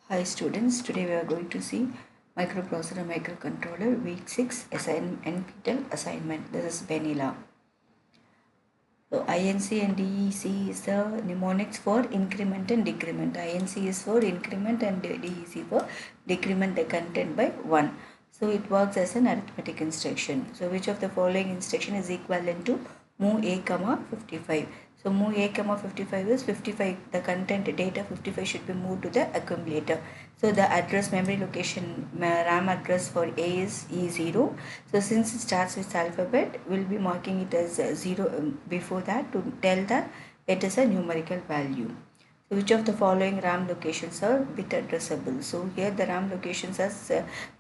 Hi students, today we are going to see Microprocessor and Microcontroller Week 6 NPTEL assignment. This is vanilla. So INC and DEC is the mnemonics for increment and decrement. INC is for increment and DEC for decrement the content by 1. So it works as an arithmetic instruction. So which of the following instruction is equivalent to move A, 55? So move A, 55 is 55. The content data 55 should be moved to the accumulator. So the address memory location RAM address for A is E0. So since it starts with alphabet, we'll be marking it as 0 before that to tell that it is a numerical value. So which of the following RAM locations are bit addressable? So here the RAM locations are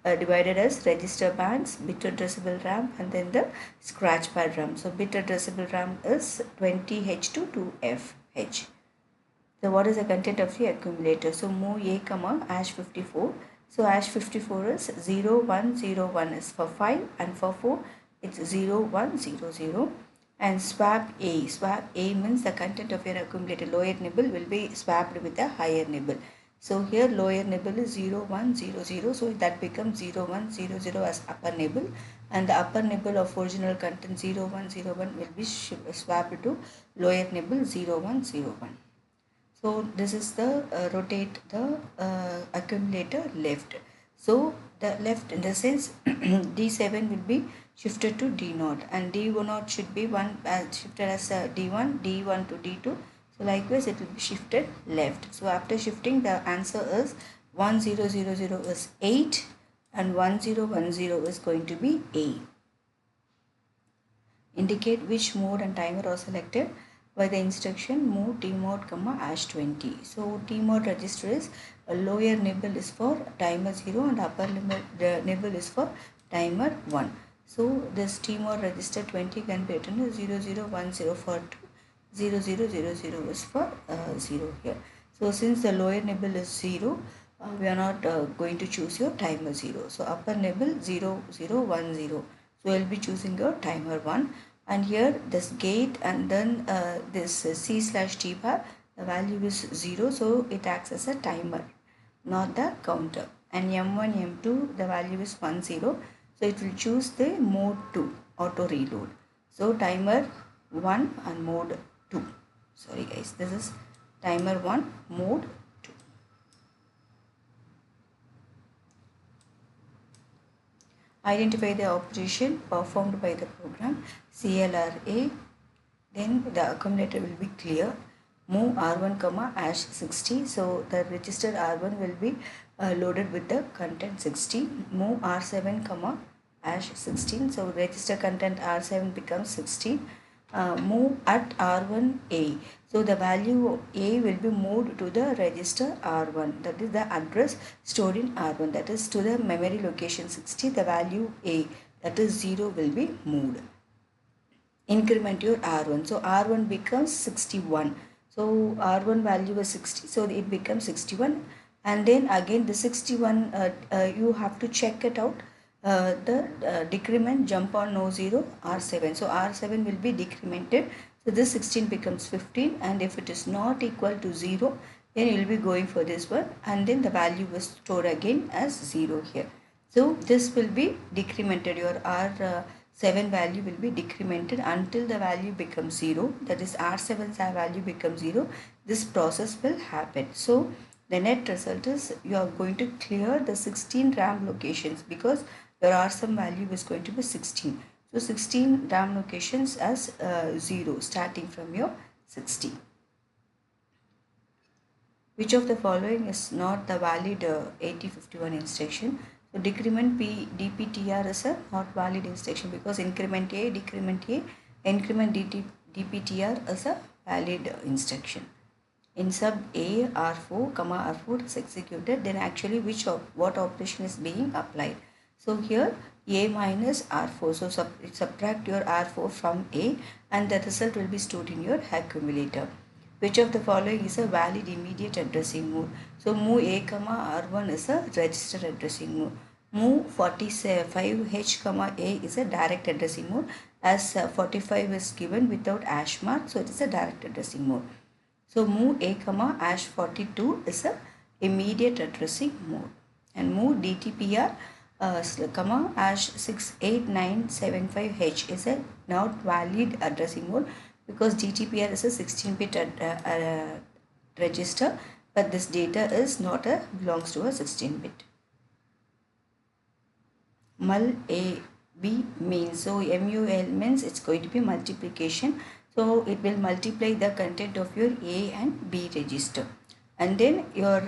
divided as register bands, bit addressable RAM, and then the scratch pad RAM. So bit addressable RAM is 20H to 2FH. So what is the content of the accumulator? So move A, hash 54. So hash 54 is 0, 1, 0, 1 is for 5, and for 4 it's 0, 1, 0, 0. And swap A. Swap A means the content of your accumulator lower nibble will be swapped with a higher nibble. So here lower nibble is 0, 1, 0, 0. So that becomes 0, 1, 0, 0 as upper nibble. And the upper nibble of original content 0, 1, 0, 1 will be swapped to lower nibble 0, 1, 0, 1. So this is the rotate the accumulator left. So the left in the sense D7 will be shifted to D0 and D0 should be shifted as D1, D1 to D2. So likewise it will be shifted left. So after shifting the answer is 1000 is 8 and 1010 is going to be A. Indicate which mode and timer are selected by the instruction move TMOD, hash 20. So TMOD register is lower nibble is for timer 0 and upper nibble is for timer 1. So this TMOD register 20 can be written as 0010 for 2, 0000 is for 0 here. So since the lower nibble is 0, we are not going to choose your timer 0. So upper nibble 0010. So we will be choosing your timer 1. And here this gate and then this C/T bar, the value is 0, so it acts as a timer, not the counter. And M1, M2, the value is 10, so it will choose the mode 2, auto reload. So timer 1 and mode 2. Sorry guys, this is timer 1, mode 2. Identify the operation performed by the program CLRA. Then the accumulator will be clear. Move R1, hash 60. So the register R1 will be loaded with the content 60. Move R7, hash 16. So register content R7 becomes 16. Move at R1A. So the value of A will be moved to the register R1. That is the address stored in R1. That is to the memory location 60. The value A, that is 0, will be moved. Increment your R1. So R1 becomes 61. So R1 value is 60. So it becomes 61. And then again the 61, you have to check it out. The decrement jump on no 0 R7. So R7 will be decremented. So this 16 becomes 15, and if it is not equal to 0, then you will be going for this one, and then the value is stored again as 0 here. So this will be decremented. Your R7 value will be decremented until the value becomes 0. That is R7's value becomes 0. This process will happen. So the net result is you are going to clear the 16 RAM locations because your R7 value is going to be 16. So 16 RAM locations as 0 starting from your 60. Which of the following is not the valid 8051 instruction? So decrement DPTR is a not valid instruction because increment A, decrement A, increment DPTR is a valid instruction. In sub A R4, R4 is executed, then actually what operation is being applied? So here A minus R4, so subtract your R4 from A and the result will be stored in your accumulator. Which of the following is a valid immediate addressing move? So move A, R1 is a register addressing move. Move 45H, A is a direct addressing mode as 45 is given without hash mark, so it is a direct addressing mode. So move A, hash 42 is a immediate addressing mode. And move DTPR comma hash 68975H is a not valid addressing mode because DTPR is a 16-bit register, but this data is not belongs to a 16-bit. Mul A B means, so MUL means it's going to be multiplication, so it will multiply the content of your A and B register, and then your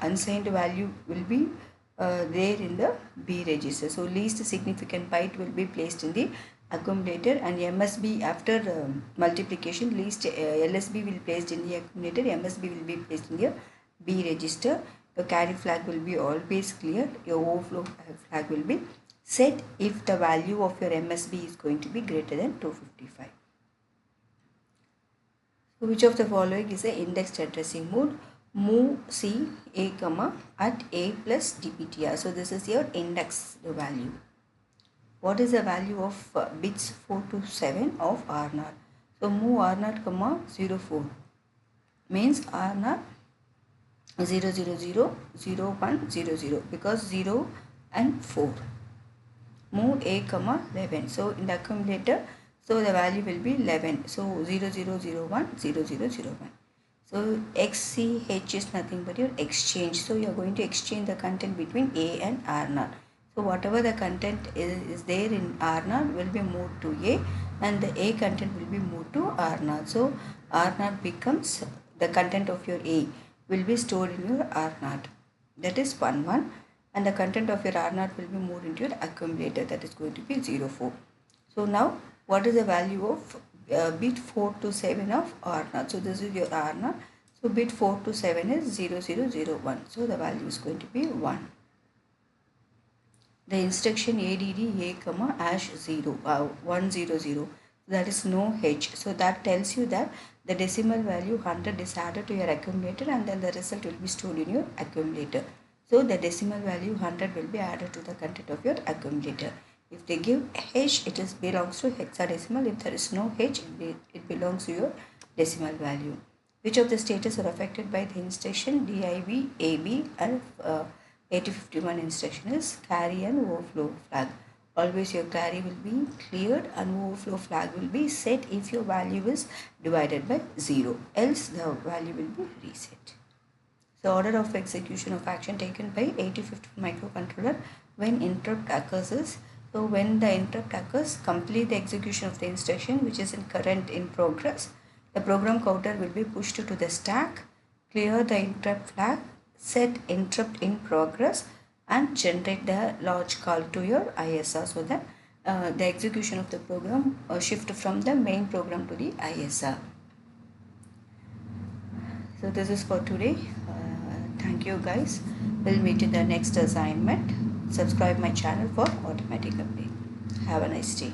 unsigned value will be there in the B register. So least significant byte will be placed in the accumulator, and MSB after multiplication, least LSB will be placed in the accumulator, MSB will be placed in the B register. Your carry flag will be always cleared. Your overflow flag will be set if the value of your MSB is going to be greater than 255. So which of the following is a indexed addressing mode? Move C A comma at A plus DPTR. So this is your index value. What is the value of bits 4 to 7 of R0? So move R0 comma 04 means R0 0 0 0 0 1 0 0 because 0 and 4. Move A comma 11. So in the accumulator, so the value will be 11. So 0 0 0 1 0 0 0 1. So XCH is nothing but your exchange. So you are going to exchange the content between A and R0. So whatever the content is there in R0 will be moved to A, and the A content will be moved to R0. So R0 becomes the content of your A will be stored in your R0, that is 1 and the content of your R0 will be moved into your accumulator, that is going to be 04. So now what is the value of bit 4 to 7 of R0? So this is your R0. So bit 4 to 7 is 0001. So the value is going to be 1. The instruction ADD A comma hash 0 100, that is no H. So that tells you that the decimal value 100 is added to your accumulator, and then the result will be stored in your accumulator. So the decimal value 100 will be added to the content of your accumulator. If they give H, it belongs to hexadecimal. If there is no H, it belongs to your decimal value. Which of the status are affected by the instruction DIV, AB and 8051 instruction is carry and overflow flag? Always your carry will be cleared and overflow flag will be set if your value is divided by 0. Else the value will be reset. The order of execution of action taken by 8051 microcontroller when interrupt occurs is, so when the interrupt occurs, complete the execution of the instruction which is in current in progress. The program counter will be pushed to the stack, clear the interrupt flag, set interrupt in progress, and generate the lodge call to your ISR, so that the execution of the program shift from the main program to the ISR. So this is for today. Thank you guys. We'll meet in the next assignment. Subscribe my channel for automatic update. Have a nice day.